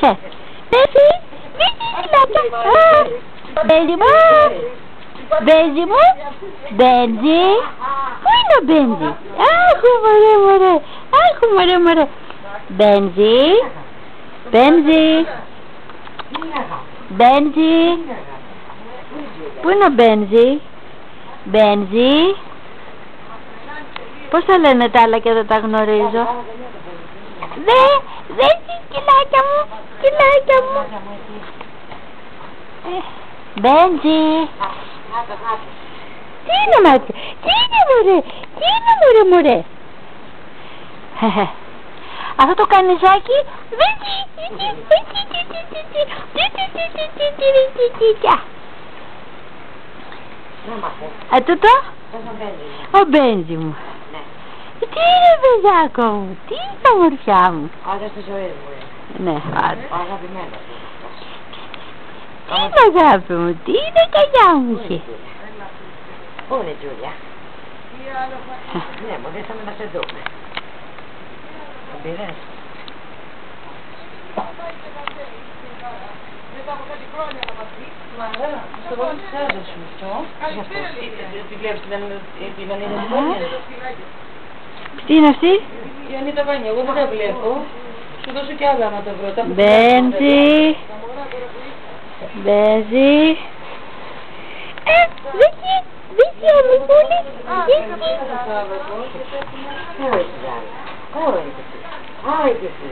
Μπέζι, Μπέζι μου, Μπέζι μου, Μπέζι, πού είναι ο Μπέζι? Άχου μωρέ, Μπέζι, πού είναι ο Μπέζι? Μπέζι, πώς τα λένε τα άλλα και δεν τα γνωρίζω? Κυλάκια μου. Μπέζι. Τι είναι μωρέ. Αυτό το κανιζάκι. Τούτο. Ο Μπέζι μου. Τι είναι παιδάκο μου, τι είναι ομορφιά μου. Άδεια στη ζωή μου. Ναι, αγαπημένος. Τι είναι αγάπη μου, τι είναι καγιά μου. Πού είναι η Τζούλια? Ναι, μου ήρθαμε να σε δούμε. Τον πήρες? Στο βάλω της άδειας σου αυτό. Τι βλέπεις την Ανίτα Βάνια? Τι είναι αυτή? Η Ανίτα Βάνια, εγώ δεν τα βλέπω. Σου δώσω κι άλλα να τα βρω. Μπέζι. Βίκυ αμυγούλη. Άω είναι εσύ.